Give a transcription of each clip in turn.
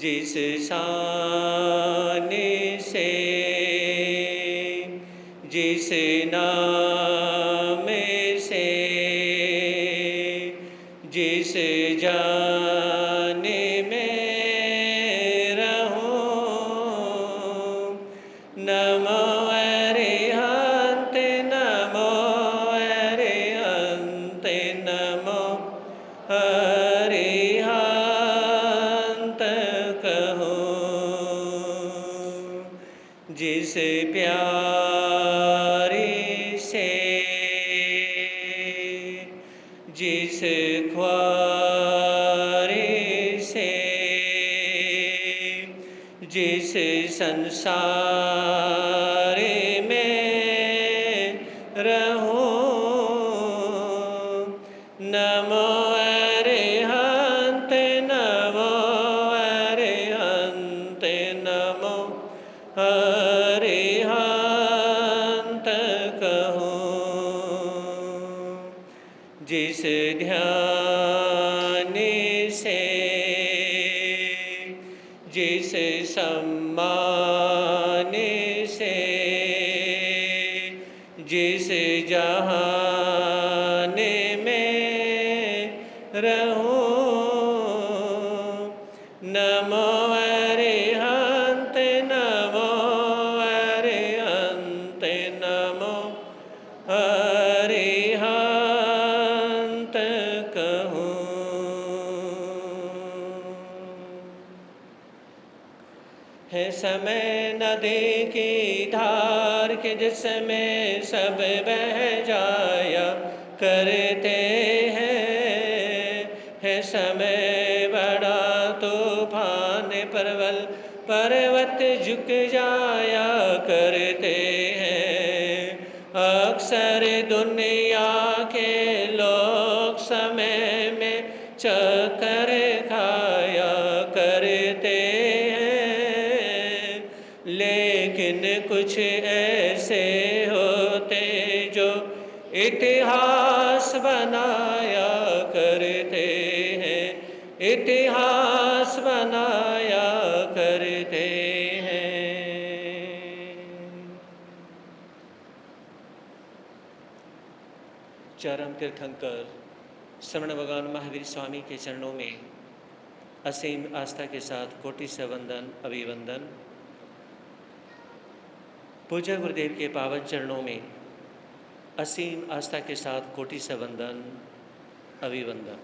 जिस शान से, जिस नाम से, जिस जान में रहूं। नमो अरिहंत, नमो अरिहंत, नमो अरिहंत कहूं। जिस प्यारे से, जिस ख्वारे से, जिस संसार में रहूं। नमो अरिहंत, नमो अरिहंत, नमो अरिहंत कहूं। जिस ध्यान से, जिस सम्मान से, जिस जहान में रहूं। नमो अरिहंत, नमो अरिहंत, नमो अरिहंत कहूं। है समय नदी की धार के जिसमें सब बह जाया करते हैं। है समय बड़ा तूफान परवल पर्वत झुक जाया करते हैं। अक्सर दुनिया के लोग समय में चक्कर खाया करते हैं। लेकिन कुछ ऐसे होते जो इतिहास बनाया करते हैं, इतिहास बनाया करते हैं। चरम तीर्थंकर श्रवण भगवान महावीर स्वामी के चरणों में असीम आस्था के साथ कोटि से वंदन अभिवंदन। पूज्य गुरुदेव के पावन चरणों में असीम आस्था के साथ कोटि से वंदन अभिवंदन।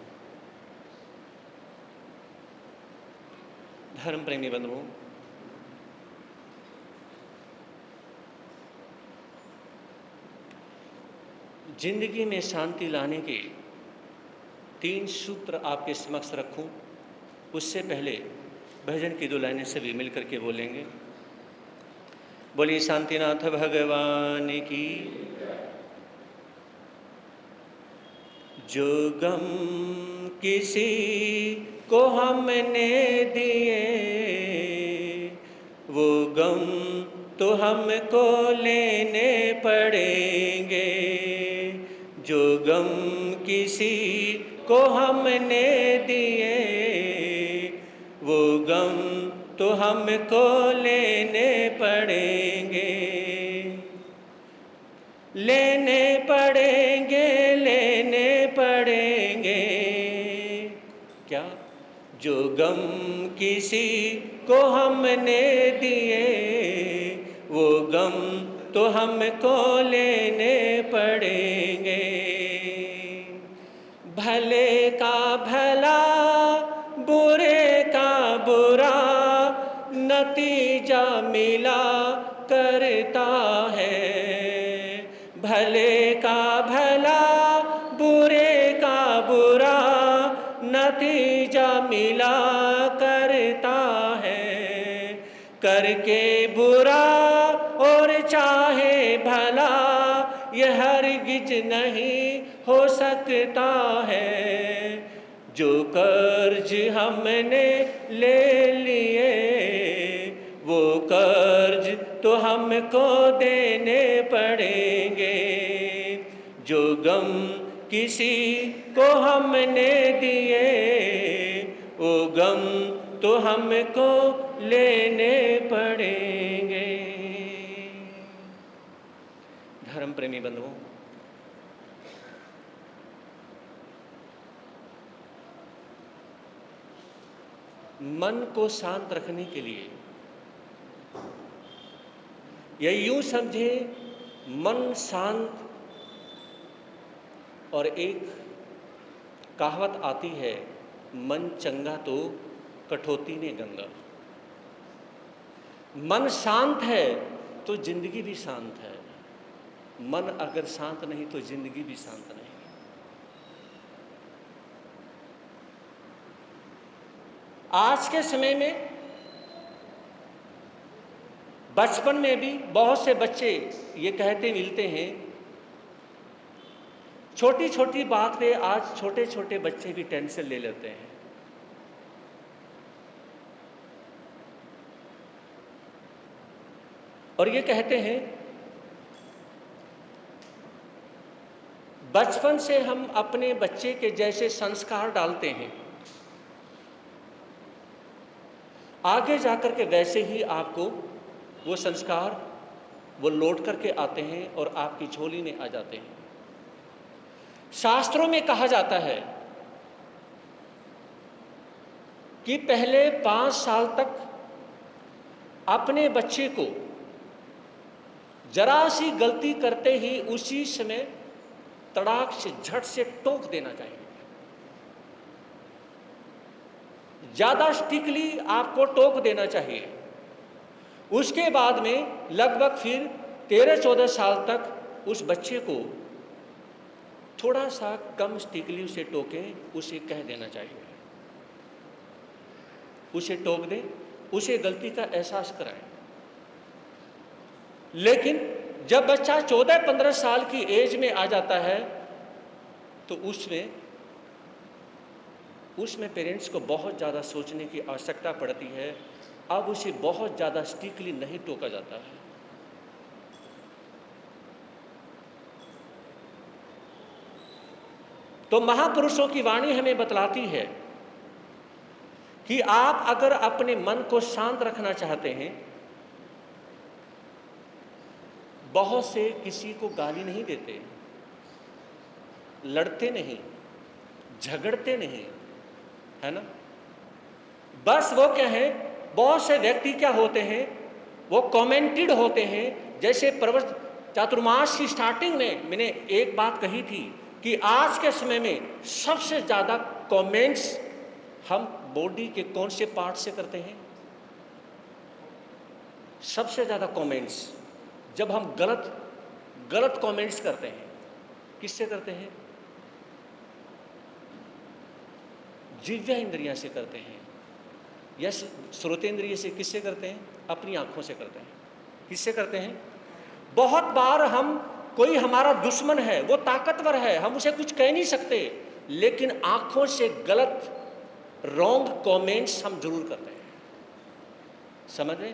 धर्म प्रेमी बंधुओं, जिंदगी में शांति लाने के 3 सूत्र आपके समक्ष रखूं, उससे पहले भजन की 2 लाइनें सभी मिलकर के बोलेंगे। बोलिए शांतिनाथ भगवान की। जो गम किसी को हमने दिए, वो गम तो हमको लेने पड़ेंगे। जो गम किसी को हमने दिए, वो गम तो हमको लेने पड़ेंगे। लेने पड़ेंगे, लेने पड़ेंगे। क्या? जो गम किसी को हमने दिए, वो गम तो हमको लेने पड़ेंगे। भले का भला, बुरे का बुरा नतीजा मिला करता है। भले का भला, बुरे का बुरा नतीजा मिला करता है। करके बुरा और चाहे भला, यह हरगिज नहीं हो सकता है। जो कर्ज हमने ले लिए, वो कर्ज तो हमको देने पड़ेंगे। जो गम किसी को हमने दिए, गम तो हमको लेने पड़ेंगे। धर्म प्रेमी बंधुओं, मन को शांत रखने के लिए, या यूं समझे, मन शांत, और एक कहावत आती है, मन चंगा तो कठौती ने गंगा। मन शांत है तो जिंदगी भी शांत है। मन अगर शांत नहीं तो जिंदगी भी शांत नहीं। आज के समय में बचपन में भी बहुत से बच्चे ये कहते मिलते हैं, छोटी छोटी बात पे आज छोटे छोटे बच्चे भी टेंशन ले लेते हैं। और ये कहते हैं, बचपन से हम अपने बच्चे के जैसे संस्कार डालते हैं, आगे जाकर के वैसे ही आपको वो संस्कार वो लौट करके आते हैं और आपकी झोली में आ जाते हैं। शास्त्रों में कहा जाता है कि पहले 5 साल तक अपने बच्चे को जरा सी गलती करते ही उसी समय तड़ाक से झट से टोक देना चाहिए। ज्यादा स्ट्रिक्टली आपको टोक देना चाहिए। उसके बाद में लगभग फिर 13-14 साल तक उस बच्चे को थोड़ा सा कम स्ट्रिक्टली उसे टोकें, उसे कह देना चाहिए, उसे टोक दें, उसे गलती का एहसास कराएं। लेकिन जब बच्चा 14-15 साल की एज में आ जाता है तो उसमें पेरेंट्स को बहुत ज़्यादा सोचने की आवश्यकता पड़ती है। अब उसे बहुत ज़्यादा स्ट्रिक्टली नहीं टोका जाता है। तो महापुरुषों की वाणी हमें बतलाती है कि आप अगर अपने मन को शांत रखना चाहते हैं, बहुत से किसी को गाली नहीं देते, लड़ते नहीं, झगड़ते नहीं, है ना। बस वो क्या है, बहुत से व्यक्ति क्या होते हैं, वो कमेंटेड होते हैं। जैसे प्रवर्त चातुर्मास की स्टार्टिंग में मैंने एक बात कही थी कि आज के समय में सबसे ज़्यादा कमेंट्स हम बॉडी के कौन से पार्ट से करते हैं? सबसे ज़्यादा कमेंट्स जब हम गलत कमेंट्स करते हैं, किससे करते हैं? जिह्वा इंद्रियां से करते हैं, या श्रोतेंद्रिय से। किससे करते हैं? अपनी आंखों से करते हैं। किससे करते हैं? बहुत बार हम, कोई हमारा दुश्मन है, वो ताकतवर है, हम उसे कुछ कह नहीं सकते, लेकिन आंखों से गलत रॉन्ग कमेंट्स हम जरूर करते हैं। समझ रहे?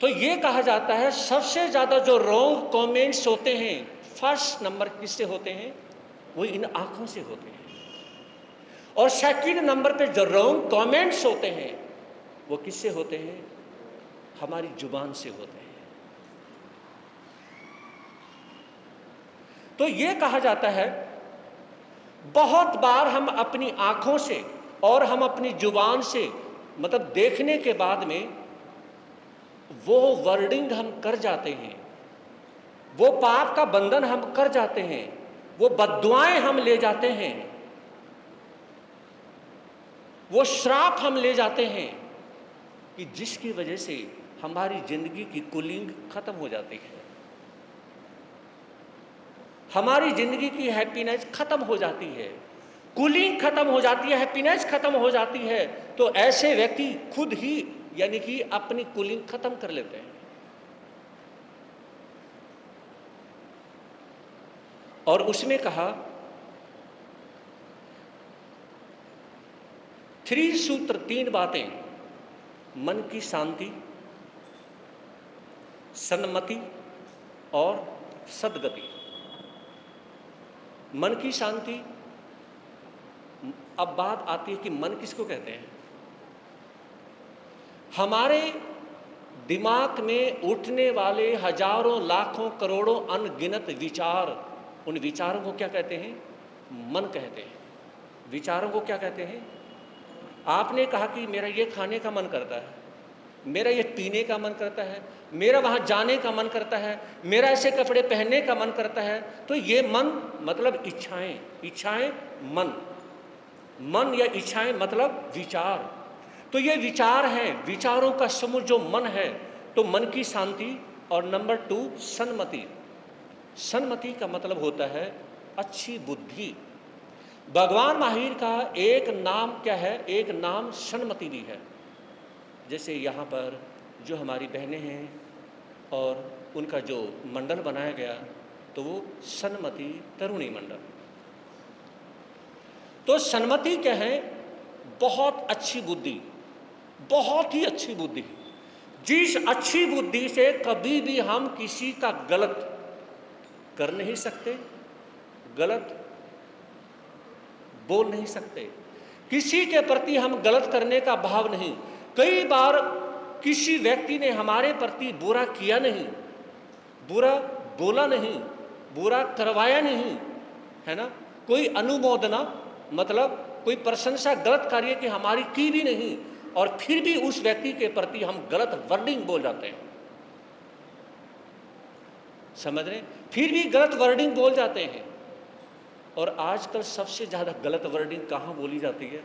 तो ये कहा जाता है सबसे ज्यादा जो रॉन्ग कमेंट्स होते हैं, फर्स्ट नंबर किससे होते हैं? वो इन आंखों से होते हैं। और सेकंड नंबर पे जो रॉन्ग कमेंट्स होते हैं वो किससे होते हैं? हमारी जुबान से होते हैं। तो ये कहा जाता है बहुत बार हम अपनी आंखों से और हम अपनी जुबान से, मतलब देखने के बाद में वो वर्डिंग हम कर जाते हैं, वो पाप का बंधन हम कर जाते हैं, वो बद्दुआएं हम ले जाते हैं, वो श्राप हम ले जाते हैं कि जिसकी वजह से हमारी जिंदगी की कूलिंग खत्म हो जाती है, हमारी जिंदगी की हैप्पीनेस खत्म हो जाती है, कूलिंग खत्म हो जाती है, हैप्पीनेस खत्म हो जाती है। तो ऐसे व्यक्ति खुद ही यानी कि अपनी कूलिंग खत्म कर लेते हैं। और उसने कहा 3 सूत्र, 3 बातें, मन की शांति, सन्मति और सद्गति। मन की शांति, अब बात आती है कि मन किसको कहते हैं। हमारे दिमाग में उठने वाले हजारों लाखों करोड़ों अनगिनत विचार, उन विचारों को क्या कहते हैं? मन कहते हैं। विचारों को क्या कहते हैं? आपने कहा कि मेरा ये खाने का मन करता है, मेरा ये पीने का मन करता है, मेरा वहाँ जाने का मन करता है, मेरा ऐसे कपड़े पहनने का मन करता है, तो ये मन मतलब इच्छाएं, इच्छाएं मन, मन या इच्छाएं मतलब विचार। तो ये विचार हैं, विचारों का समूह जो मन है, तो मन की शांति। और नंबर 2 सन्मति। सन्मति का मतलब होता है अच्छी बुद्धि। भगवान महावीर का एक नाम क्या है? एक नाम सन्मति भी है। जैसे यहाँ पर जो हमारी बहनें हैं और उनका जो मंडल बनाया गया, तो वो सन्मति तरुणी मंडल। तो सन्मति क्या है? बहुत अच्छी बुद्धि, बहुत ही अच्छी बुद्धि। जिस अच्छी बुद्धि से कभी भी हम किसी का गलत कर नहीं सकते, गलत बोल नहीं सकते, किसी के प्रति हम गलत करने का भाव नहीं। कई बार किसी व्यक्ति ने हमारे प्रति बुरा किया नहीं, बुरा बोला नहीं, बुरा करवाया नहीं, है ना, कोई अनुमोदना मतलब कोई प्रशंसा गलत कार्य की हमारी की भी नहीं, और फिर भी उस व्यक्ति के प्रति हम गलत वर्डिंग बोल जाते हैं। समझ रहे? फिर भी गलत वर्डिंग बोल जाते हैं। और आजकल सबसे ज्यादा गलत वर्डिंग कहाँ बोली जाती है?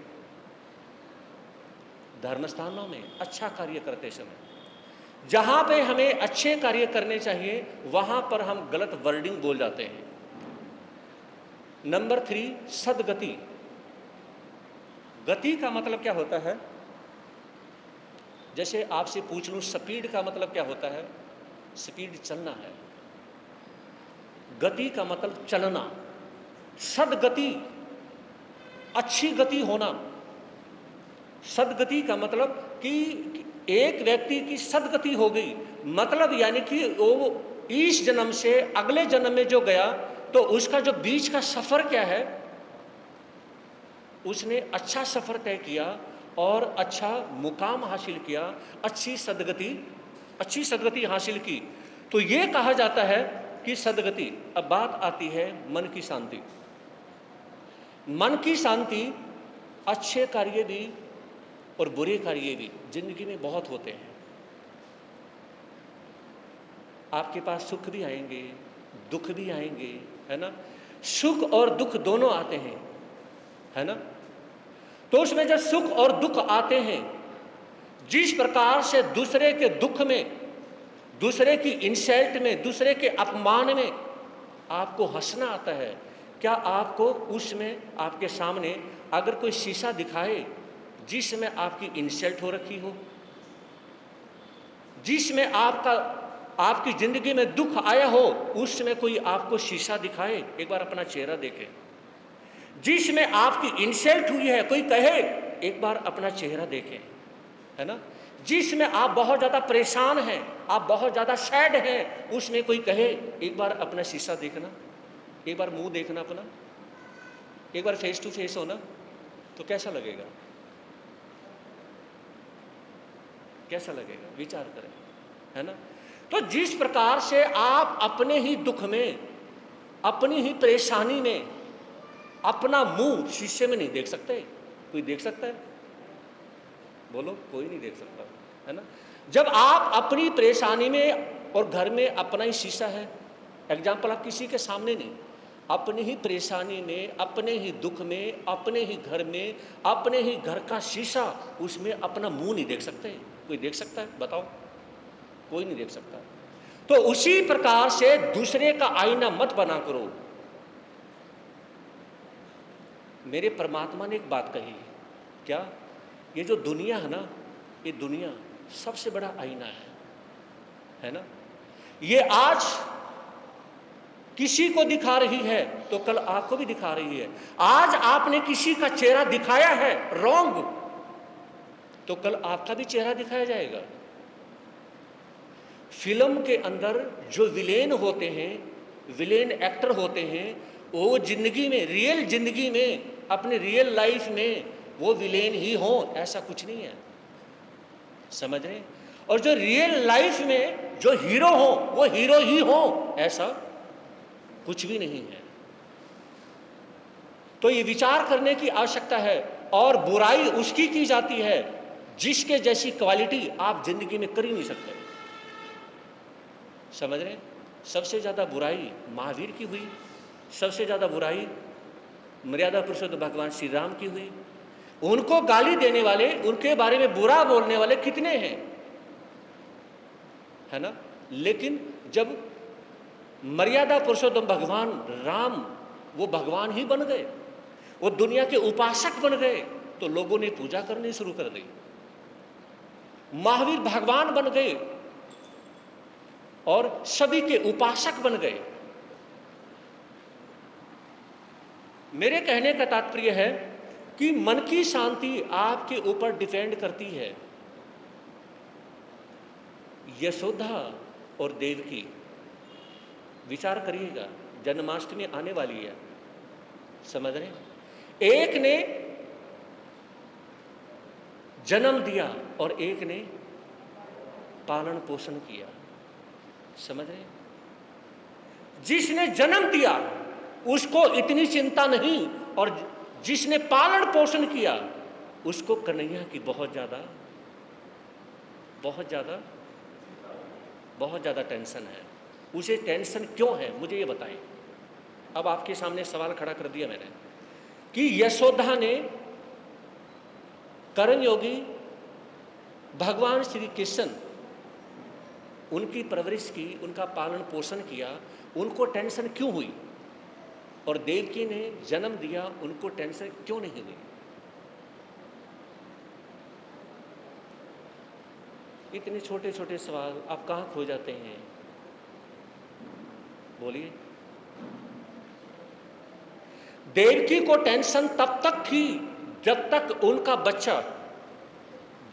धर्मस्थानों में अच्छा कार्य करते समय। जहां पे हमें अच्छे कार्य करने चाहिए वहां पर हम गलत वर्डिंग बोल जाते हैं। नंबर 3 सद्गति। गति का मतलब क्या होता है? जैसे आपसे पूछ लूं स्पीड का मतलब क्या होता है? स्पीड चलना है। गति का मतलब चलना। सद्गति अच्छी गति होना। सद्गति का मतलब कि एक व्यक्ति की सद्गति हो गई, मतलब यानी कि वो इस जन्म से अगले जन्म में जो गया, तो उसका जो बीच का सफर क्या है, उसने अच्छा सफर तय किया और अच्छा मुकाम हासिल किया, अच्छी सद्गति हासिल की, तो ये कहा जाता है कि सद्गति। अब बात आती है मन की शांति। मन की शांति अच्छे कार्य भी और बुरे कार्य भी जिंदगी में बहुत होते हैं। आपके पास सुख भी आएंगे, दुख भी आएंगे, है ना, सुख और दुख दोनों आते हैं, है ना। तो उसमें जब सुख और दुख आते हैं, जिस प्रकार से दूसरे के दुख में, दूसरे की इंसल्ट में, दूसरे के अपमान में आपको हंसना आता है, क्या आपको उसमें आपके सामने अगर कोई शीशा दिखाए जिसमें आपकी इंसल्ट हो रखी हो, जिसमें आपकी जिंदगी में दुख आया हो, उसमें कोई आपको शीशा दिखाए, एक बार अपना चेहरा देखें। जिसमें आपकी इंसल्ट हुई है, कोई कहे एक बार अपना चेहरा देखें, है ना। जिसमें आप बहुत ज्यादा परेशान हैं, आप बहुत ज्यादा सैड हैं, उसमें कोई कहे एक बार अपना शीशा देखना, एक बार मुंह देखना अपना, एक बार फेस टू फेस होना, तो कैसा लगेगा? कैसा लगेगा? विचार करें, है ना। तो जिस प्रकार से आप अपने ही दुख में, अपनी ही परेशानी में अपना मुंह शीशे में नहीं देख सकते, कोई देख सकता है? बोलो, कोई नहीं देख सकता, है ना। जब आप अपनी परेशानी में, और घर में अपना ही शीशा है, एग्जाम्पल आप किसी के सामने नहीं, अपनी ही परेशानी में, अपने ही दुख में, अपने ही घर में, अपने ही घर का शीशा, उसमें अपना मुंह नहीं देख सकते, कोई देख सकता है? बताओ, कोई नहीं देख सकता। तो उसी प्रकार से दूसरे का आईना मत बना करो। मेरे परमात्मा ने एक बात कही, क्या? ये जो दुनिया है ना, ये दुनिया सबसे बड़ा आईना है ना। ये आज किसी को दिखा रही है तो कल आपको भी दिखा रही है। आज आपने किसी का चेहरा दिखाया है रॉन्ग, तो कल आपका भी चेहरा दिखाया जाएगा। फिल्म के अंदर जो विलेन होते हैं, विलेन एक्टर होते हैं, वो जिंदगी में, रियल जिंदगी में अपने रियल लाइफ में वो विलेन ही हो, ऐसा कुछ नहीं है, समझ रहे? और जो रियल लाइफ में जो हीरो हो वो हीरो ही हो, ऐसा कुछ भी नहीं है। तो ये विचार करने की आवश्यकता है। और बुराई उसकी की जाती है जिसके जैसी क्वालिटी आप जिंदगी में कर ही नहीं सकते, समझ रहे? सबसे ज्यादा बुराई महावीर की हुई, सबसे ज्यादा बुराई मर्यादा पुरुषोत्तम भगवान श्री राम की हुई। उनको गाली देने वाले, उनके बारे में बुरा बोलने वाले कितने हैं, है ना? लेकिन जब मर्यादा पुरुषोत्तम भगवान राम वो भगवान ही बन गए, वो दुनिया के उपासक बन गए, तो लोगों ने पूजा करनी शुरू कर दी। महावीर भगवान बन गए और सभी के उपासक बन गए। मेरे कहने का तात्पर्य है कि मन की शांति आपके ऊपर डिपेंड करती है। यशोदा और देवकी, विचार करिएगा, जन्माष्टमी आने वाली है, समझ रहे? एक ने जन्म दिया और एक ने पालन पोषण किया, समझ रहे? जिसने जन्म दिया उसको इतनी चिंता नहीं, और जिसने पालन पोषण किया उसको कन्हैया की बहुत ज्यादा टेंशन है। उसे टेंशन क्यों है, मुझे ये बताएं। अब आपके सामने सवाल खड़ा कर दिया मैंने कि यशोदा ने कर्ण योगी भगवान श्री कृष्ण उनकी परवरिश की, उनका पालन पोषण किया, उनको टेंशन क्यों हुई? और देवकी ने जन्म दिया, उनको टेंशन क्यों नहीं हुई? इतने छोटे छोटे सवाल आप कहां खो जाते हैं, बोलिए। देवकी को टेंशन तब तक थी जब तक उनका बच्चा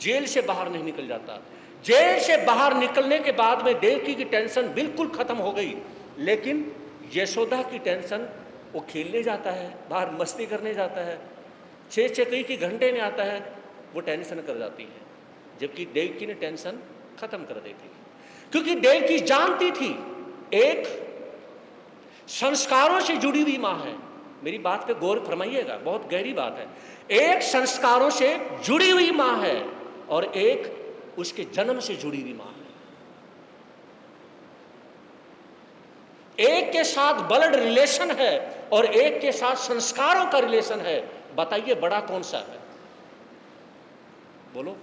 जेल से बाहर नहीं निकल जाता। जेल से बाहर निकलने के बाद में देवकी की टेंशन बिल्कुल खत्म हो गई। लेकिन यशोदा की टेंशन, वो खेलने जाता है, बाहर मस्ती करने जाता है, 6 कई के घंटे में आता है, वो टेंशन कर जाती है, जबकि देवकी ने टेंशन खत्म कर दी थी। क्योंकि देवकी जानती थी एक संस्कारों से जुड़ी हुई मां है। मेरी बात पे गौर फरमाइएगा, बहुत गहरी बात है। एक संस्कारों से जुड़ी हुई मां है और एक उसके जन्म से जुड़ी हुई मां है। एक के साथ ब्लड रिलेशन है और एक के साथ संस्कारों का रिलेशन है। बताइए बड़ा कौन सा है, बोलो।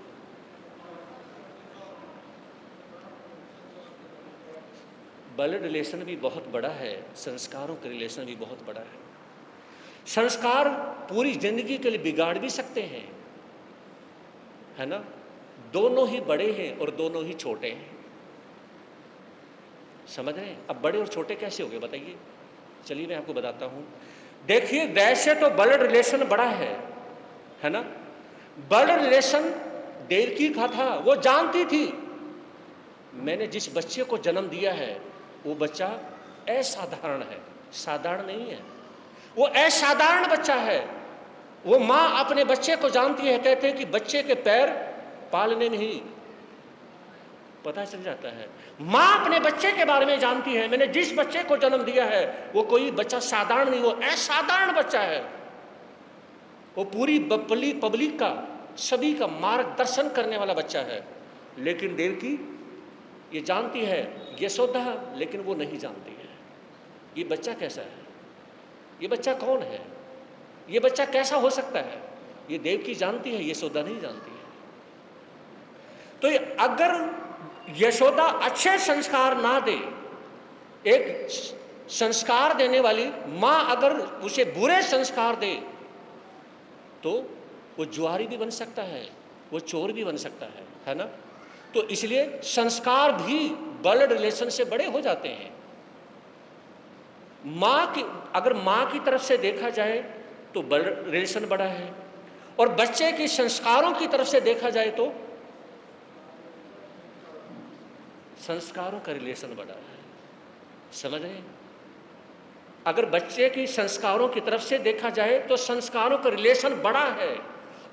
ब्लड रिलेशन भी बहुत बड़ा है, संस्कारों का रिलेशन भी बहुत बड़ा है। संस्कार पूरी जिंदगी के लिए बिगाड़ भी सकते हैं, है ना? दोनों ही बड़े हैं और दोनों ही छोटे हैं, समझ रहे हैं? अब बड़े और छोटे कैसे हो गए बताइए? चलिए मैं आपको बताता हूं। देखिए, वैसे तो ब्लड रिलेशन बड़ा है ना? ब्लड रिलेशन देवकी का था, वो जानती थी मैंने जिस बच्चे को जन्म दिया है वो बच्चा असाधारण है, साधारण नहीं है, वो असाधारण बच्चा है। वो माँ अपने बच्चे को जानती है, कहते हैं कि बच्चे के पैर पालने में ही पता चल जाता है। माँ अपने बच्चे के बारे में जानती है, मैंने जिस बच्चे को जन्म दिया है वो कोई बच्चा साधारण नहीं, वो असाधारण बच्चा है। वो पूरी पब्लिक का, सभी का मार्गदर्शन करने वाला बच्चा है। लेकिन देवकी ये जानती है, यशोदा लेकिन वो नहीं जानती है ये बच्चा कैसा है, ये बच्चा कौन है, ये बच्चा कैसा हो सकता है। ये देवकी जानती है, यशोदा नहीं जानती है। तो अगर यशोदा अच्छे संस्कार ना दे, एक संस्कार देने वाली मां अगर उसे बुरे संस्कार दे, तो वो जुआरी भी बन सकता है, वो चोर भी बन सकता है ना? तो इसलिए संस्कार भी ब्लड रिलेशन से बड़े हो जाते हैं। अगर मां की तरफ से देखा जाए तो ब्लड रिलेशन बड़ा है, और बच्चे के संस्कारों की तरफ से देखा जाए तो संस्कारों का रिलेशन बड़ा है, समझ रहे हैं? अगर बच्चे की संस्कारों की तरफ से देखा जाए तो संस्कारों का रिलेशन बड़ा है,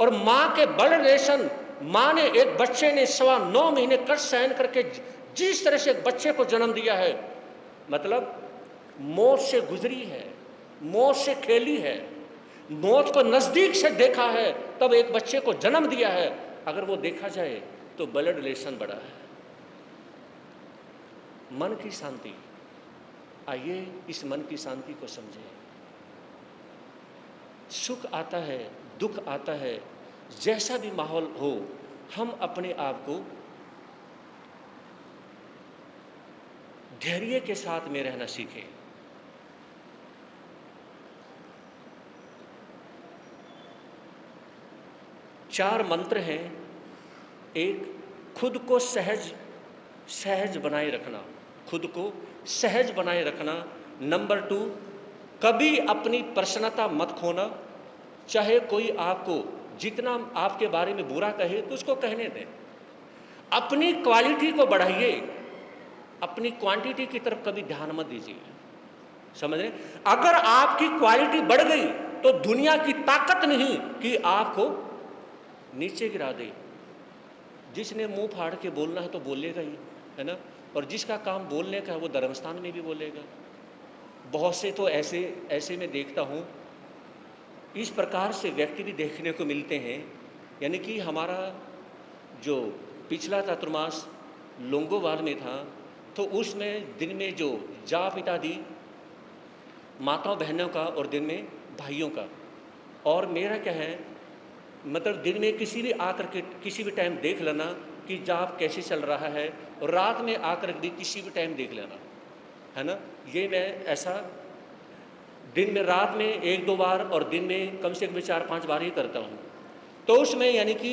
और माँ के बड़े रिलेशन, माँ ने एक बच्चे ने 9.25 महीने कष्ट सहन करके जिस तरह से एक बच्चे को जन्म दिया है, मतलब मौत से गुजरी है, मौत से खेली है, मौत को नज़दीक से देखा है, तब एक बच्चे को जन्म दिया है। अगर वो देखा जाए तो ब्लड रिलेशन बड़ा है। मन की शांति, आइए इस मन की शांति को समझें। सुख आता है, दुख आता है, जैसा भी माहौल हो, हम अपने आप को धैर्य के साथ में रहना सीखें। चार मंत्र हैं। एक, खुद को सहज बनाए रखना, खुद को सहज बनाए रखना। नंबर 2, कभी अपनी प्रसन्नता मत खोना। चाहे कोई आपको जितना आपके बारे में बुरा कहे तो उसको कहने दें। अपनी क्वालिटी को बढ़ाइए, अपनी क्वांटिटी की तरफ कभी ध्यान मत दीजिए। समझ रहे? अगर आपकी क्वालिटी बढ़ गई तो दुनिया की ताकत नहीं कि आपको नीचे गिरा दे। जिसने मुंह फाड़ के बोलना है तो बोलेगा ही, है ना। और जिसका काम बोलने का है वो धर्मस्थान में भी बोलेगा। बहुत से तो ऐसे में देखता हूँ, इस प्रकार से व्यक्ति भी देखने को मिलते हैं। यानी कि हमारा जो पिछला चातुर्मास लोंगोवाल में था, तो उसमें दिन में जो जाप इत्यादि माताओं बहनों का और दिन में भाइयों का, और मेरा क्या है, मतलब दिन में किसी भी आकर के किसी भी टाइम देख लेना कि जाप कैसे चल रहा है, और रात में आकर भी किसी भी टाइम देख लेना, है ना। ये मैं ऐसा दिन में, रात में 1-2 बार और दिन में कम से कम 4-5 बार ही करता हूँ। तो उसमें यानी कि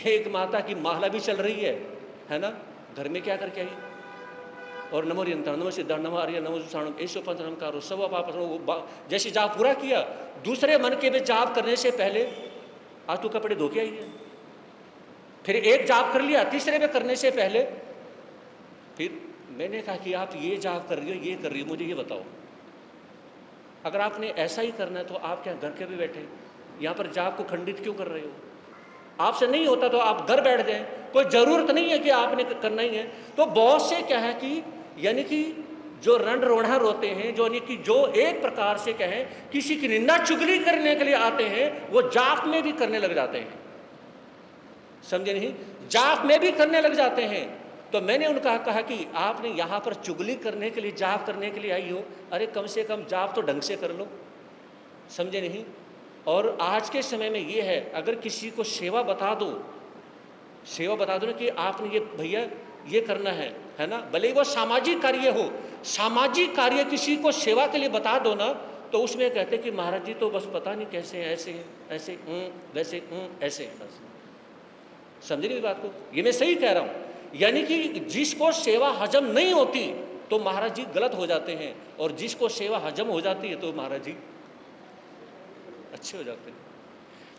एक माता की माला भी चल रही है ना। घर में क्या करके आई, और नमो रियंता नमो सिद्धार्थ नमो आर्य नमो जुषाणु ऐसो पंचनमकारो सब आप जैसे जाप पूरा किया, दूसरे मन के भी जाप करने से पहले आज तू कपड़े धो के आई है, फिर एक जाप कर लिया, तीसरे में करने से पहले फिर मैंने कहा कि आप ये जाप कर रही हो, ये कर रही हो, मुझे ये बताओ। अगर आपने ऐसा ही करना है तो आप क्या घर के भी बैठे यहाँ पर जाप को खंडित क्यों कर रहे हो? आपसे नहीं होता तो आप घर बैठ जाएं, कोई ज़रूरत नहीं है कि आपने करना ही है। तो बहुत से क्या है कि यानी कि जो रण रोढ़ा रोते हैं, जो यानी कि जो एक प्रकार से कहें किसी की निंदा चुगली करने के लिए आते हैं, वो जाप में भी करने लग जाते हैं। समझे नहीं? जाप में भी करने लग जाते हैं। तो मैंने उनका कहा कि आपने यहाँ पर चुगली करने के लिए, जाप करने के लिए आई हो, अरे कम से कम जाप तो ढंग से कर लो। समझे नहीं? और आज के समय में ये है, अगर किसी को सेवा बता दो ना कि आपने ये भैया ये करना है ना, भले वो सामाजिक कार्य हो, सामाजिक कार्य किसी को सेवा के लिए बता दो ना, तो उसमें कहते कि महाराज जी तो बस पता नहीं कैसे हैं, ऐसे हैं, ऐसे वैसे ऐसे हैं, बस। समझे नहीं बात को? ये मैं सही कह रहा हूँ। यानी कि जिसको सेवा हजम नहीं होती तो महाराज जी गलत हो जाते हैं, और जिसको सेवा हजम हो जाती है तो महाराज जी अच्छे हो जाते हैं।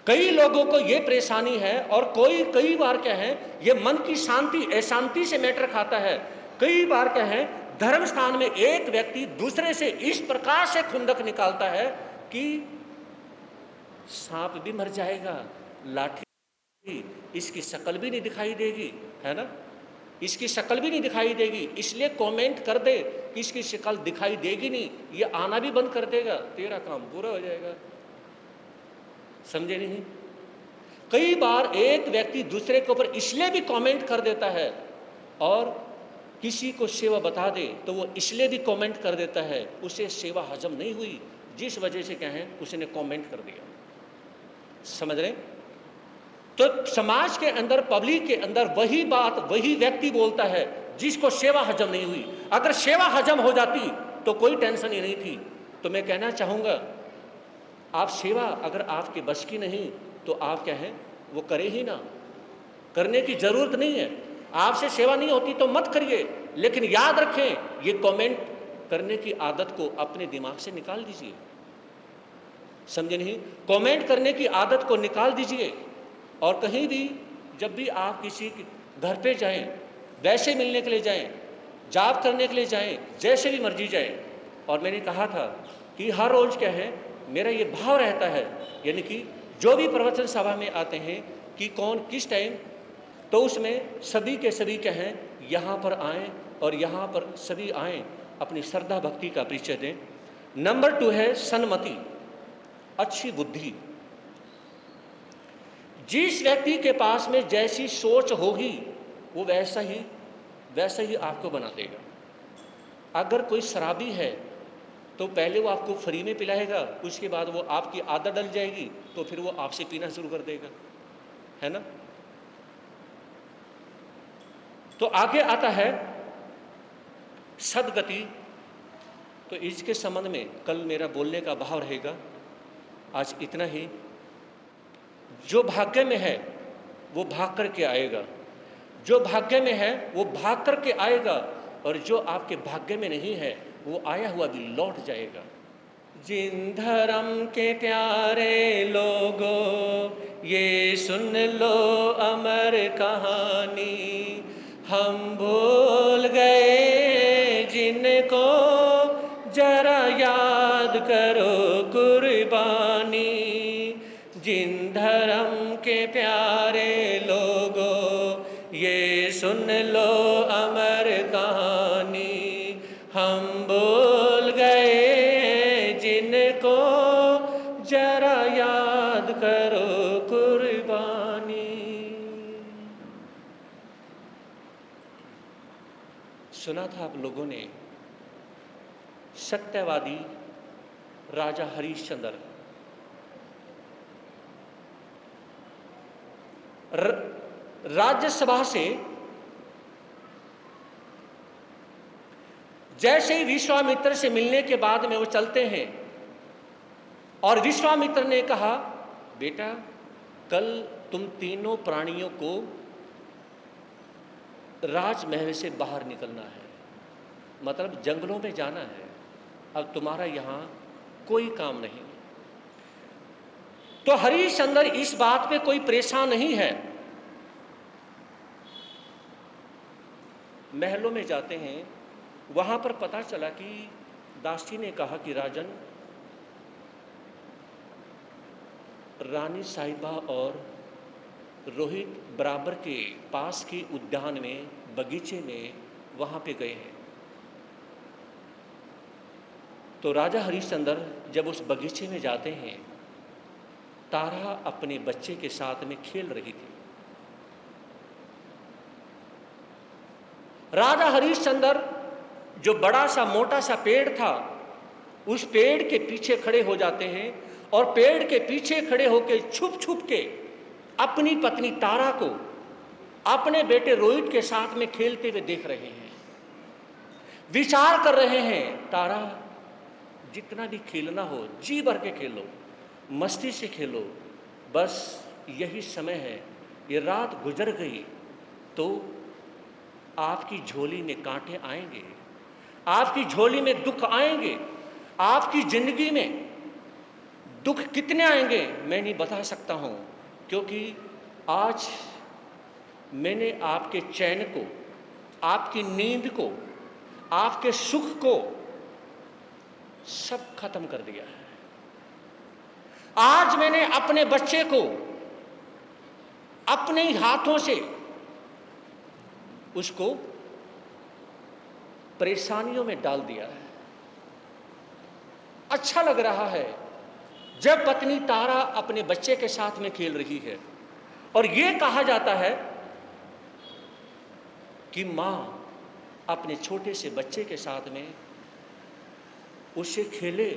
कई लोगों को ये परेशानी है, और कई बार क्या है, ये मन की शांति अशांति से मैटर खाता है। कई बार क्या है, धर्म स्थान में एक व्यक्ति दूसरे से इस प्रकार से खुंदक निकालता है कि सांप भी मर जाएगा, लाठी इसकी शक्ल भी नहीं दिखाई देगी, है ना, इसकी शक्ल भी नहीं दिखाई देगी, इसलिए कमेंट कर दे कि इसकी शक्ल दिखाई देगी नहीं, ये आना भी बंद कर देगा, तेरा काम पूरा हो जाएगा। समझे नहीं? कई बार एक व्यक्ति दूसरे के ऊपर इसलिए भी कमेंट कर देता है, और किसी को सेवा बता दे तो वो इसलिए भी कमेंट कर देता है, उसे सेवा हजम नहीं हुई, जिस वजह से क्या है उसने कमेंट कर दिया। समझ रहे? तो समाज के अंदर, पब्लिक के अंदर वही बात वही व्यक्ति बोलता है जिसको सेवा हजम नहीं हुई। अगर सेवा हजम हो जाती तो कोई टेंशन ही नहीं थी। तो मैं कहना चाहूँगा, आप सेवा अगर आपके बस की नहीं तो आप क्या है वो करे ही ना, करने की ज़रूरत नहीं है। आपसे सेवा नहीं होती तो मत करिए, लेकिन याद रखें ये कमेंट करने की आदत को अपने दिमाग से निकाल दीजिए। समझे नहीं? कमेंट करने की आदत को निकाल दीजिए। और कहीं भी जब भी आप किसी के घर पे जाएं, वैसे मिलने के लिए जाएं, जाप करने के लिए जाएं, जैसे भी मर्जी जाएं। और मैंने कहा था कि हर रोज़ क्या है, मेरा ये भाव रहता है, यानी कि जो भी प्रवचन सभा में आते हैं कि कौन किस टाइम, तो उसमें सभी के सभी क्या हैं, यहाँ पर आएँ और यहाँ पर सभी आएँ, अपनी श्रद्धा भक्ति का परिचय दें। नंबर 2 है सन्मति, अच्छी बुद्धि। जिस व्यक्ति के पास में जैसी सोच होगी वो वैसा ही आपको बना देगा। अगर कोई शराबी है तो पहले वो आपको फ्री में पिलाएगा, उसके बाद वो आपकी आदत डल जाएगी तो फिर वो आपसे पीना शुरू कर देगा, है ना। तो आगे आता है सद्गति। तो इसके संबंध में कल मेरा बोलने का भाव रहेगा। आज इतना ही। जो भाग्य में है वो भाग करके आएगा, जो भाग्य में है वो भाग करके आएगा, और जो आपके भाग्य में नहीं है वो आया हुआ भी लौट जाएगा। जिन धर्म के प्यारे लोगों ये सुन लो अमर कहानी, हम भूल गए जिनको जरा याद करो कुर्बानी। जिन धर्म के प्यारे लोगों ये सुन लो अमर कहानी, हम भूल गए जिनको जरा याद करो कुर्बानी। सुना था आप लोगों ने सत्यवादी राजा हरिश्चंद्र राज्यसभा से जैसे ही विश्वामित्र से मिलने के बाद में वो चलते हैं, और विश्वामित्र ने कहा, बेटा कल तुम तीनों प्राणियों को राजमहल से बाहर निकलना है, मतलब जंगलों में जाना है, अब तुम्हारा यहां कोई काम नहीं। तो हरिश्चंद्र इस बात पे कोई परेशान नहीं है। महलों में जाते हैं, वहां पर पता चला कि दासी ने कहा कि राजन, रानी साहिबा और रोहित बराबर के पास के उद्यान में, बगीचे में वहां पे गए हैं। तो राजा हरिश्चंद्र जब उस बगीचे में जाते हैं, तारा अपने बच्चे के साथ में खेल रही थी। राजा हरिश्चंद्र जो बड़ा सा मोटा सा पेड़ था, उस पेड़ के पीछे खड़े हो जाते हैं, और पेड़ के पीछे खड़े होकर छुप छुप के अपनी पत्नी तारा को अपने बेटे रोहित के साथ में खेलते हुए देख रहे हैं। विचार कर रहे हैं, तारा जितना भी खेलना हो जी भर के खेलो, मस्ती से खेलो, बस यही समय है, ये रात गुजर गई तो आपकी झोली में कांटे आएंगे, आपकी झोली में दुख आएंगे। आपकी जिंदगी में दुख कितने आएंगे मैं नहीं बता सकता हूं, क्योंकि आज मैंने आपके चैन को, आपकी नींद को, आपके सुख को सब खत्म कर दिया है। आज मैंने अपने बच्चे को अपने ही हाथों से उसको परेशानियों में डाल दिया है। अच्छा लग रहा है जब पत्नी तारा अपने बच्चे के साथ में खेल रही है, और यह कहा जाता है कि मां अपने छोटे से बच्चे के साथ में उससे खेले,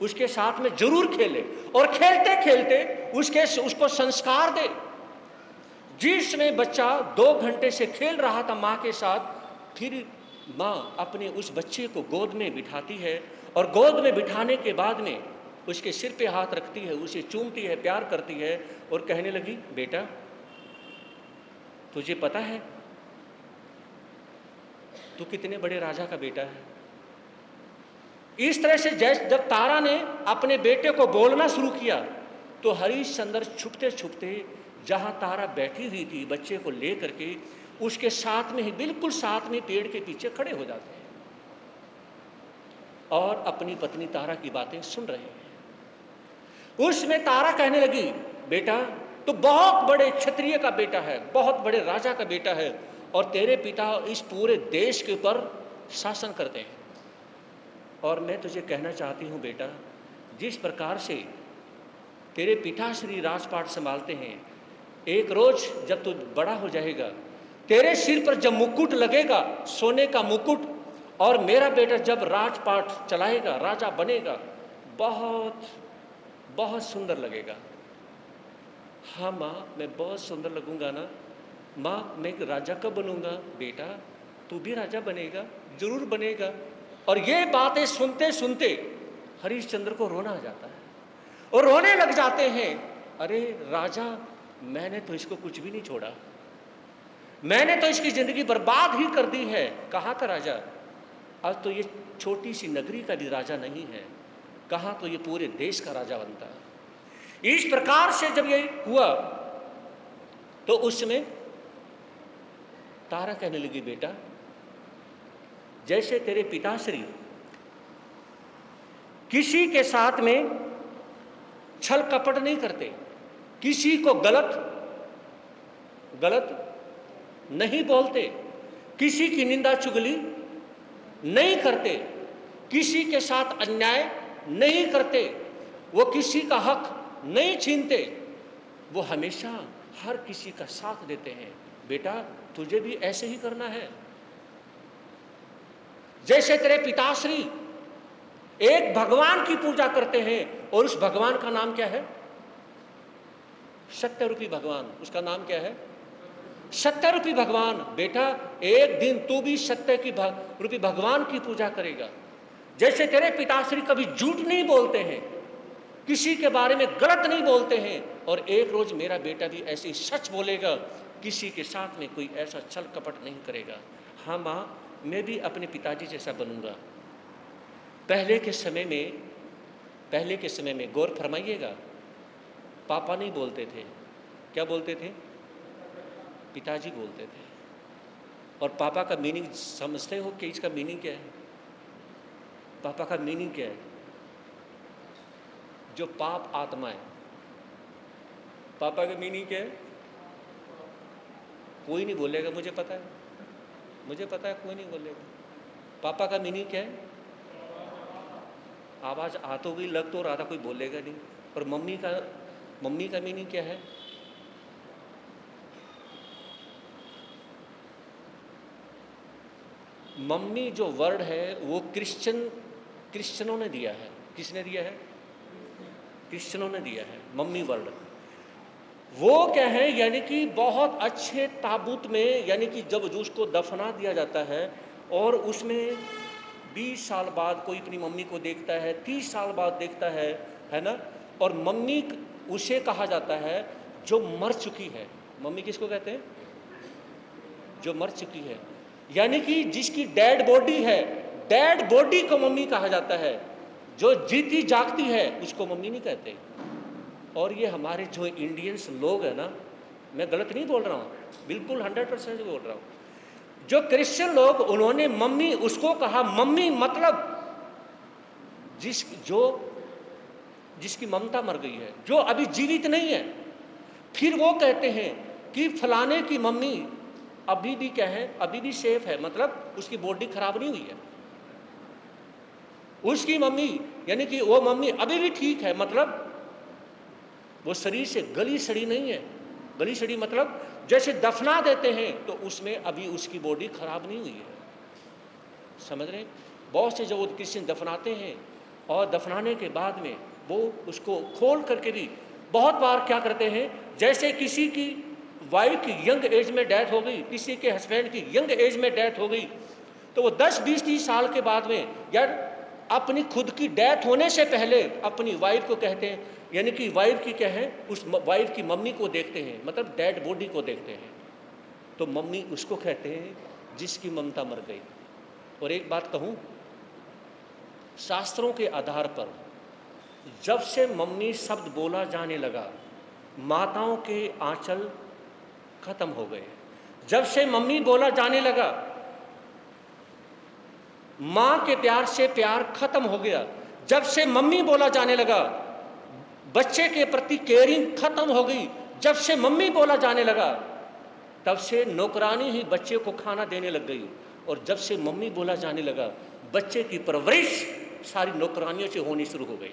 उसके साथ में जरूर खेले, और खेलते खेलते उसको संस्कार दे। जिसमें बच्चा 2 घंटे से खेल रहा था मां के साथ, फिर मां अपने उस बच्चे को गोद में बिठाती है, और गोद में बिठाने के बाद में उसके सिर पे हाथ रखती है, उसे चूमती है, प्यार करती है, और कहने लगी, बेटा तुझे पता है तू कितने बड़े राजा का बेटा है। इस तरह से जब तारा ने अपने बेटे को बोलना शुरू किया, तो हरिश्चंद्र छुपते छुपते जहां तारा बैठी हुई थी बच्चे को ले करके, उसके साथ में ही, बिल्कुल साथ में पेड़ के पीछे खड़े हो जाते हैं। और अपनी पत्नी तारा की बातें सुन रहे हैं। उसमें तारा कहने लगी, बेटा तो बहुत बड़े क्षत्रिय का बेटा है, बहुत बड़े राजा का बेटा है, और तेरे पिता इस पूरे देश के ऊपर शासन करते हैं। और मैं तुझे कहना चाहती हूँ बेटा, जिस प्रकार से तेरे पिताश्री राजपाट संभालते हैं, एक रोज जब तू बड़ा हो जाएगा, तेरे सिर पर जब मुकुट लगेगा, सोने का मुकुट, और मेरा बेटा जब राजपाट चलाएगा, राजा बनेगा, बहुत बहुत सुंदर लगेगा। हाँ माँ, मैं बहुत सुंदर लगूंगा ना। माँ, मैं राजा कब बनूंगा? बेटा तू भी राजा बनेगा, जरूर बनेगा। और ये बातें सुनते सुनते हरिश्चंद्र को रोना आ जाता है और रोने लग जाते हैं। अरे राजा, मैंने तो इसको कुछ भी नहीं छोड़ा, मैंने तो इसकी जिंदगी बर्बाद ही कर दी है। कहाँ का राजा? अब तो ये छोटी सी नगरी का भी राजा नहीं है, कहाँ तो ये पूरे देश का राजा बनता है। इस प्रकार से जब ये हुआ तो उसमें तारा कहने लगी, बेटा जैसे तेरे पिताश्री किसी के साथ में छल कपट नहीं करते, किसी को गलत नहीं बोलते, किसी की निंदा चुगली नहीं करते, किसी के साथ अन्याय नहीं करते, वो किसी का हक नहीं छीनते, वो हमेशा हर किसी का साथ देते हैं। बेटा तुझे भी ऐसे ही करना है। जैसे तेरे पिताश्री एक भगवान की पूजा करते हैं, और उस भगवान का नाम क्या है? सत्य रूपी भगवान। उसका नाम क्या है? सत्य रूपी भगवान। बेटा एक दिन तू भी सत्य की रूपी भगवान की पूजा करेगा। जैसे तेरे पिताश्री कभी झूठ नहीं बोलते हैं, किसी के बारे में गलत नहीं बोलते हैं, और एक रोज मेरा बेटा भी ऐसे ही सच बोलेगा, किसी के साथ में कोई ऐसा छल कपट नहीं करेगा। हाँ माँ, मैं भी अपने पिताजी जैसा बनूंगा। पहले के समय में गौर फरमाइएगा, पापा नहीं बोलते थे, क्या बोलते थे? पिताजी बोलते थे। और पापा का मीनिंग समझते हो कि इसका मीनिंग क्या है? पापा का मीनिंग क्या है? जो पाप आत्मा है। पापा का मीनिंग क्या है? कोई नहीं बोलेगा, मुझे पता है, कोई नहीं बोलेगा। पापा का मीनिंग क्या है? आवाज आ तो गई, लग तो रहा था कोई बोलेगा नहीं। और मम्मी का मीनिंग क्या है? मम्मी जो वर्ड है वो क्रिश्चियनों ने दिया है। किसने दिया है? क्रिश्चियनों ने दिया है मम्मी वर्ड। वो क्या है, यानी कि बहुत अच्छे ताबूत में, यानी कि जब उसको दफना दिया जाता है और उसमें 20 साल बाद कोई अपनी मम्मी को देखता है, 30 साल बाद देखता है ना। और मम्मी उसे कहा जाता है जो मर चुकी है। मम्मी किसको कहते हैं? जो मर चुकी है, यानी कि जिसकी डेड बॉडी है, डेड बॉडी को मम्मी कहा जाता है। जो जीती जागती है उसको मम्मी नहीं कहते। और ये हमारे जो इंडियंस लोग हैं ना, मैं गलत नहीं बोल रहा हूँ, बिल्कुल 100% बोल रहा हूँ। जो क्रिश्चियन लोग, उन्होंने मम्मी उसको कहा, मम्मी मतलब जिसकी ममता मर गई है, जो अभी जीवित नहीं है। फिर वो कहते हैं कि फलाने की मम्मी अभी भी क्या है, अभी भी सेफ है, मतलब उसकी बॉडी खराब नहीं हुई है। उसकी मम्मी यानी कि वो मम्मी अभी भी ठीक है, मतलब वो शरीर से गली सड़ी नहीं है। गली सड़ी मतलब जैसे दफना देते हैं तो उसमें अभी उसकी बॉडी खराब नहीं हुई है। समझ रहे? बहुत से जो वो क्रिश्चियन दफनाते हैं और दफनाने के बाद में वो उसको खोल करके भी बहुत बार क्या करते हैं, जैसे किसी की वाइफ की यंग एज में डेथ हो गई, किसी के हस्बैंड की यंग एज में डेथ हो गई, तो वो 10, 20, 30 साल के बाद में यार अपनी खुद की डेथ होने से पहले अपनी वाइफ को कहते हैं, यानी कि वाइफ की क्या है, उस वाइफ की मम्मी को देखते हैं, मतलब डेड बॉडी को देखते हैं। तो मम्मी उसको कहते हैं जिसकी ममता मर गई। और एक बात कहूँ, शास्त्रों के आधार पर जब से मम्मी शब्द बोला जाने लगा, माताओं के आंचल खत्म हो गए। जब से मम्मी बोला जाने लगा, माँ के प्यार से प्यार खत्म हो गया। जब से मम्मी बोला जाने लगा, बच्चे के प्रति केयरिंग खत्म हो गई। जब से मम्मी बोला जाने लगा, तब से नौकरानी ही बच्चे को खाना देने लग गई। और जब से मम्मी बोला जाने लगा, बच्चे की परवरिश सारी नौकरानियों से होनी शुरू हो गई।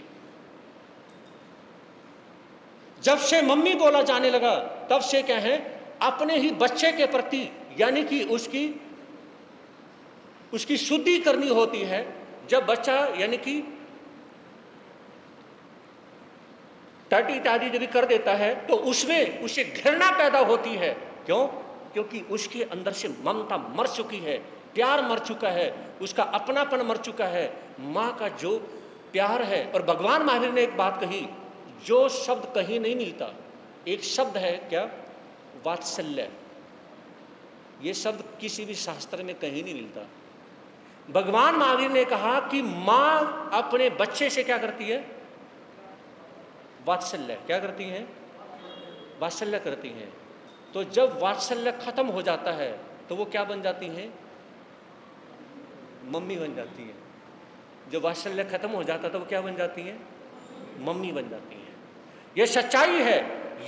जब से मम्मी बोला जाने लगा, तब से क्या है, अपने ही बच्चे के प्रति, यानी कि उसकी शुद्धि करनी होती है। जब बच्चा यानी कि टाटी इत्यादि जब भी कर देता है, तो उसमें उसे घृणा पैदा होती है। क्यों? क्योंकि उसके अंदर से ममता मर चुकी है, प्यार मर चुका है, उसका अपनापन मर चुका है, माँ का जो प्यार है। और भगवान महावीर ने एक बात कही, जो शब्द कहीं नहीं मिलता। एक शब्द है क्या? वात्सल्य। ये शब्द किसी भी शास्त्र में कहीं नहीं मिलता। भगवान महावीर ने कहा कि माँ अपने बच्चे से क्या करती है? वात्सल्य। क्या करती हैं? वात्सल्य करती हैं। तो जब वात्सल्य खत्म हो जाता है, तो वो क्या बन जाती हैं? मम्मी बन जाती है। जब वात्सल्य खत्म हो जाता है, तो वो क्या बन जाती हैं? मम्मी बन जाती हैं। ये सच्चाई है।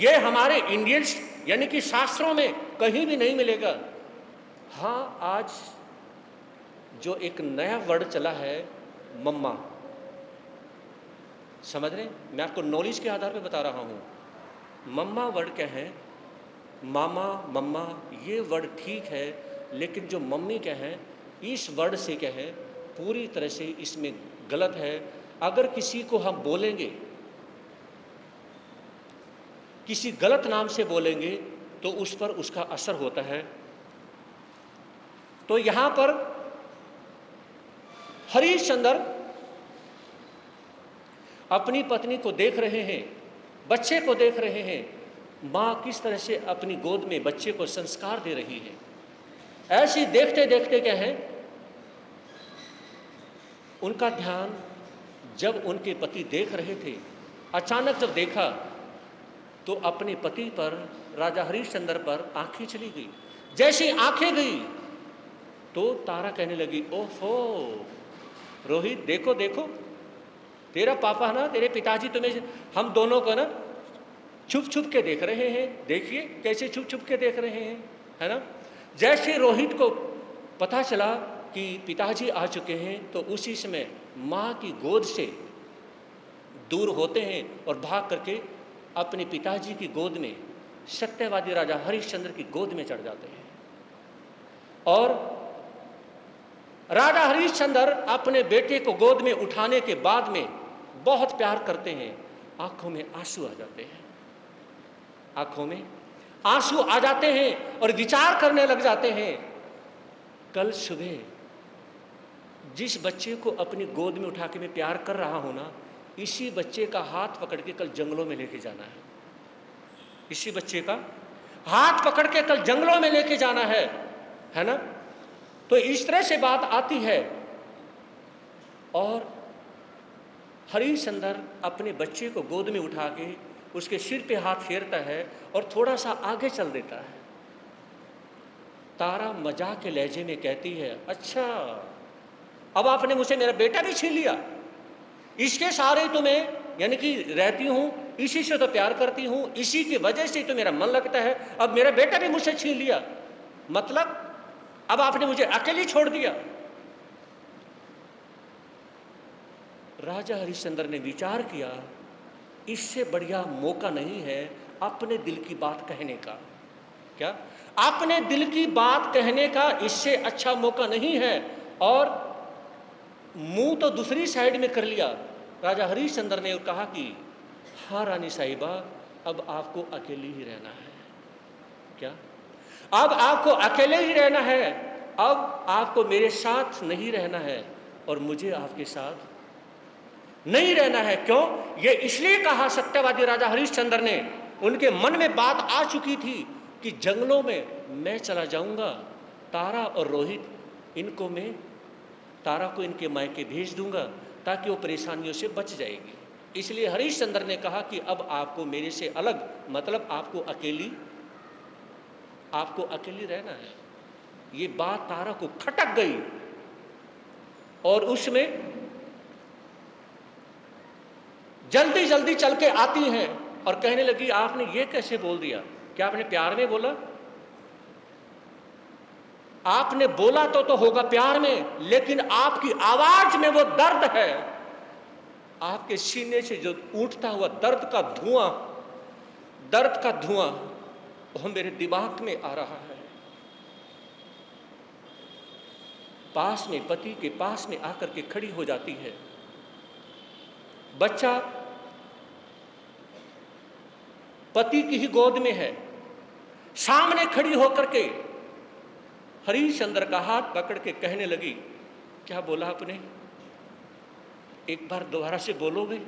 ये हमारे इंडियंस यानी कि शास्त्रों में कहीं भी नहीं मिलेगा। हाँ, आज जो एक नया वर्ड चला है, मम्मा, समझ रहे? मैं आपको नॉलेज के आधार पे बता रहा हूँ। मम्मा वर्ड क्या है? मामा, मम्मा, ये वर्ड ठीक है, लेकिन जो मम्मी क्या है, इस वर्ड से क्या है, पूरी तरह से इसमें गलत है। अगर किसी को हम बोलेंगे, किसी गलत नाम से बोलेंगे, तो उस पर उसका असर होता है। तो यहां पर हरिश्चंद्र अपनी पत्नी को देख रहे हैं, बच्चे को देख रहे हैं, माँ किस तरह से अपनी गोद में बच्चे को संस्कार दे रही है। ऐसी देखते देखते क्या है, उनका ध्यान जब उनके पति देख रहे थे, अचानक जब देखा तो अपने पति पर, राजा हरिश्चंद्र पर आंखें चली गई। जैसी आंखें गई तो तारा कहने लगी, ओहो रोहित, देखो देखो, तेरा पापा ना, तेरे पिताजी तुम्हें, हम दोनों को ना छुप छुप के देख रहे हैं। देखिए कैसे छुप छुप के देख रहे हैं, है ना। जैसे रोहित को पता चला कि पिताजी आ चुके हैं, तो उसी समय माँ की गोद से दूर होते हैं और भाग करके अपने पिताजी की गोद में, सत्यवादी राजा हरिश्चंद्र की गोद में चढ़ जाते हैं। और राजा हरिश्चंद्र अपने बेटे को गोद में उठाने के बाद में बहुत प्यार करते हैं। आंखों में आंसू आ जाते हैं, आंखों में आंसू आ जाते हैं और विचार करने लग जाते हैं, कल सुबह जिस बच्चे को अपनी गोद में उठा के मैं प्यार कर रहा हूं ना, इसी बच्चे का हाथ पकड़ के कल जंगलों में लेके जाना है। इसी बच्चे का हाथ पकड़ के कल जंगलों में लेके जाना है ना। तो इस तरह से बात आती है। और हरिश्चंद्र अपने बच्चे को गोद में उठा के उसके सिर पे हाथ फेरता है और थोड़ा सा आगे चल देता है। तारा मजाक के लहजे में कहती है, अच्छा अब आपने मुझसे मेरा बेटा भी छीन लिया, इसके सहारे तो मैं यानी कि रहती हूँ, इसी से तो प्यार करती हूँ, इसी की वजह से तो मेरा मन लगता है, अब मेरा बेटा भी मुझसे छीन लिया, मतलब अब आपने मुझे अकेली छोड़ दिया। राजा हरिश्चंद्र ने विचार किया, इससे बढ़िया मौका नहीं है अपने दिल की बात कहने का। क्या? अपने दिल की बात कहने का इससे अच्छा मौका नहीं है। और मुंह तो दूसरी साइड में कर लिया राजा हरिश्चंद्र ने और कहा कि हाँ रानी साहिबा, अब आपको अकेले ही रहना है। क्या? अब आपको अकेले ही रहना है, अब आपको मेरे साथ नहीं रहना है और मुझे आपके साथ नहीं रहना है। क्यों? ये इसलिए कहा सत्यवादी राजा हरिश्चंद्र ने, उनके मन में बात आ चुकी थी कि जंगलों में मैं चला जाऊंगा, तारा और रोहित इनको मैं, तारा को इनके मायके भेज दूंगा ताकि वो परेशानियों से बच जाएगी। इसलिए हरिश्चंद्र ने कहा कि अब आपको मेरे से अलग, मतलब आपको अकेली रहना है। ये बात तारा को खटक गई। और उसमें जल्दी जल्दी चल के आती हैं और कहने लगी, आपने ये कैसे बोल दिया? क्या आपने प्यार में बोला? आपने बोला तो होगा प्यार में, लेकिन आपकी आवाज में वो दर्द है। आपके सीने से जो उठता हुआ दर्द का धुआं वो मेरे दिमाग में आ रहा है। पास में, पति के पास में आकर के खड़ी हो जाती है। बच्चा पति की ही गोद में है। सामने खड़ी होकर के हरिश्चंद्र का हाथ पकड़ के कहने लगी, क्या बोला आपने? एक बार दोबारा से बोलोगे?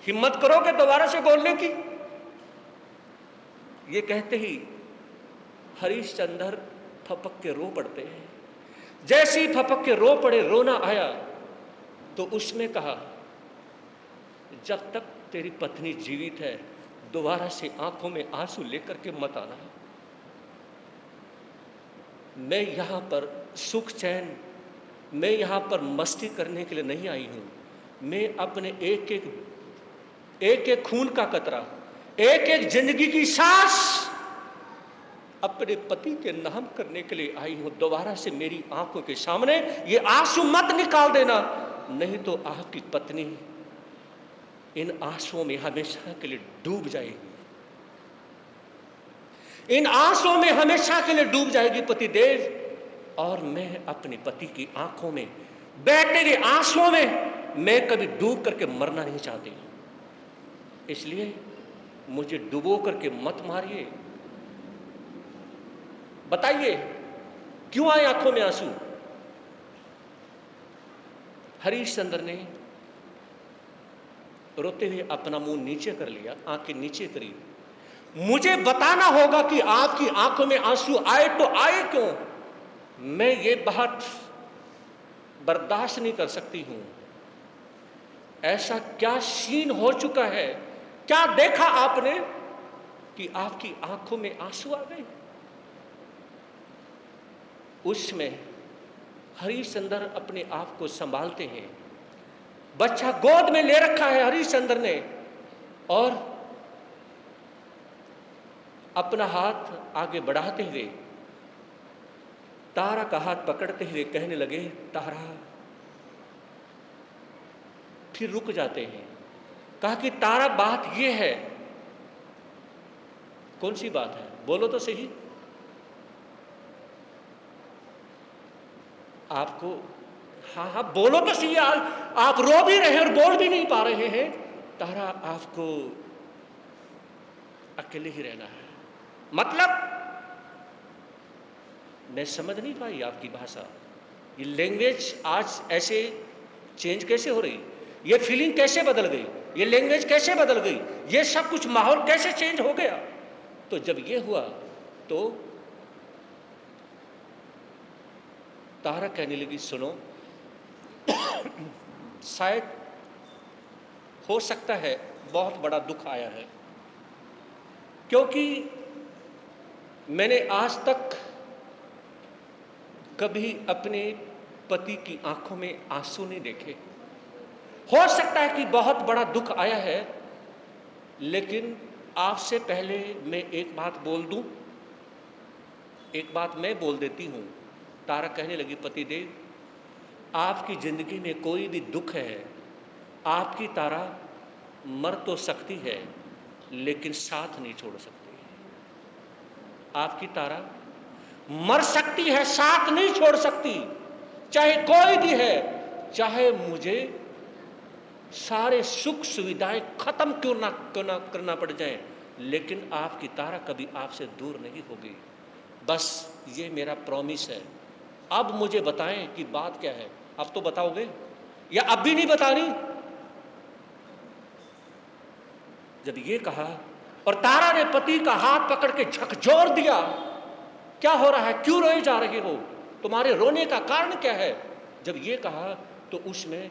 हिम्मत करोगे दोबारा से बोलने की? ये कहते ही हरिश्चंद्र फपक के रो पड़ते हैं। जैसे ही फपक के रो पड़े, रोना आया, तो उसने कहा, जब तक तेरी पत्नी जीवित है दोबारा से आंखों में आंसू लेकर के मत आना। मैं यहां पर सुख चैन, मैं यहां पर मस्ती करने के लिए नहीं आई हूं। मैं अपने एक एक खून का कतरा, एक एक जिंदगी की सांस अपने पति के नाम करने के लिए आई हूं। दोबारा से मेरी आंखों के सामने ये आंसू मत निकाल देना, नहीं तो आपकी पत्नी इन आंसुओं में हमेशा के लिए डूब जाएगी। इन आंसुओं में हमेशा के लिए डूब जाएगी पतिदेव। और मैं अपने पति की आंखों में बहते हुए आंसुओं में मैं कभी डूब करके मरना नहीं चाहती। इसलिए मुझे डुबो करके मत मारिए। बताइए क्यों आए आंखों में आंसू? हरिश्चंद्र ने रोते हुए अपना मुंह नीचे कर लिया, आंखें नीचे करी। मुझे बताना होगा कि आपकी आंखों में आंसू आए तो आए क्यों? मैं ये बात बर्दाश्त नहीं कर सकती हूं। ऐसा क्या सीन हो चुका है, क्या देखा आपने कि आपकी आंखों में आंसू आ गए? उसमें हरिश्चंद्र अपने आप को संभालते हैं। बच्चा गोद में ले रखा है हरिश्चंद्र ने, और अपना हाथ आगे बढ़ाते हुए तारा का हाथ पकड़ते हुए कहने लगे, तारा। फिर रुक जाते हैं। कहा कि तारा, बात यह है। कौन सी बात है? बोलो तो सही। आपको, हाँ बोलो तो सही। आप रो भी रहे हैं और बोल भी नहीं पा रहे हैं। तारा, आपको अकेले ही रहना है। मतलब मैं समझ नहीं पाई आपकी भाषा। ये लैंग्वेज आज ऐसे चेंज कैसे हो रही? ये फीलिंग कैसे बदल गई? ये लैंग्वेज कैसे बदल गई? ये सब कुछ माहौल कैसे चेंज हो गया? तो जब ये हुआ तो तारा कहने लगी, सुनो, शायद हो सकता है बहुत बड़ा दुख आया है, क्योंकि मैंने आज तक कभी अपने पति की आंखों में आंसू नहीं देखे। हो सकता है कि बहुत बड़ा दुख आया है, लेकिन आपसे पहले मैं एक बात बोल दूं, एक बात मैं बोल देती हूं। तारा कहने लगी, पतिदेव, आपकी जिंदगी में कोई भी दुख है, आपकी तारा मर तो सकती है लेकिन साथ नहीं छोड़ सकती। आपकी तारा मर सकती है, साथ नहीं छोड़ सकती। चाहे कोई भी है, चाहे मुझे सारे सुख सुविधाएं खत्म क्यों ना करना पड़ जाए, लेकिन आपकी तारा कभी आपसे दूर नहीं होगी। बस ये मेरा प्रॉमिस है। अब मुझे बताएं कि बात क्या है। अब तो बताओगे या अब भी नहीं बतानी? जब ये कहा और तारा ने पति का हाथ पकड़ के झकझोर दिया, क्या हो रहा है? क्यों रोए जा रहे हो? तुम्हारे रोने का कारण क्या है? जब ये कहा तो उसमें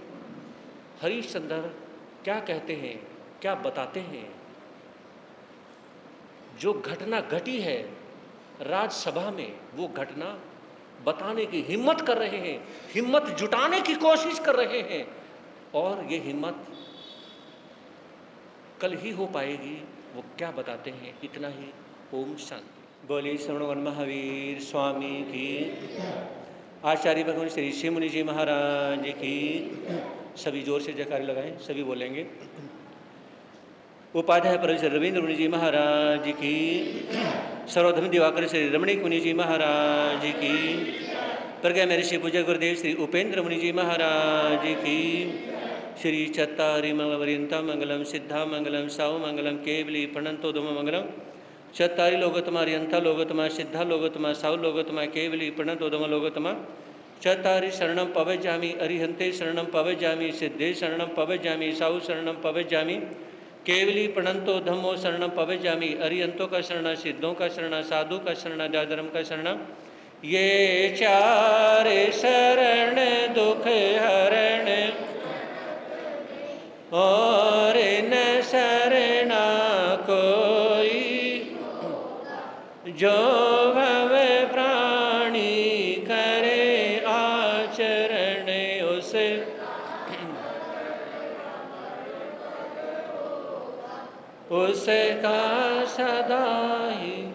हरिश्चंद्र क्या कहते हैं, क्या बताते हैं? जो घटना घटी है राजसभा में, वो घटना बताने की हिम्मत कर रहे हैं, हिम्मत जुटाने की कोशिश कर रहे हैं, और ये हिम्मत कल ही हो पाएगी। वो क्या बताते हैं, इतना ही। ओम शांति। बोलिए श्रवण महावीर स्वामी की, आचार्य भगवान श्री ऋषि मुनि जी महाराज की। सभी जोर से जयकार लगाएं, सभी बोलेंगे। उपाध्याय प्रोफेसर रविंद्र मुनि जी महाराज की, सर्वधर्म दिवाकर श्री रमणीक मुनि जी महाराज की, प्रज्ञा महर्षि पूज्य गुरुदेव श्री उपेंद्र मुनि जी महाराज की, श्री चत्तारि मंगलवर्यंता मंगलम सिद्धा मंगलम साहु मंगलम केवली प्रणंतो धूम मंगलम, चत्तारि लोगोत्तमा अर्यंता लोगोत्तमा सिद्धा लोगोत्तमा साहु लोगोत्तमा केवली प्रणंतो धूम लोगोत्तमा, चत्तारि शरणं पवज्जामि अरिहन्ते शरणं पवज्जामि सिद्धे शरणं पवज्जामि साहु शरणं पवज्जामि, केवली प्रणंतो धम्मो शरणं पवज्जामि, अरिहंतों का शरण, सिद्धों का शरण, साधु का शरण, जाधर्म का शरण। ये चार शरण दुख हरण, और न शरणा कोई, जो भव प्राणी करे आचरण उसे, उसका सदा ही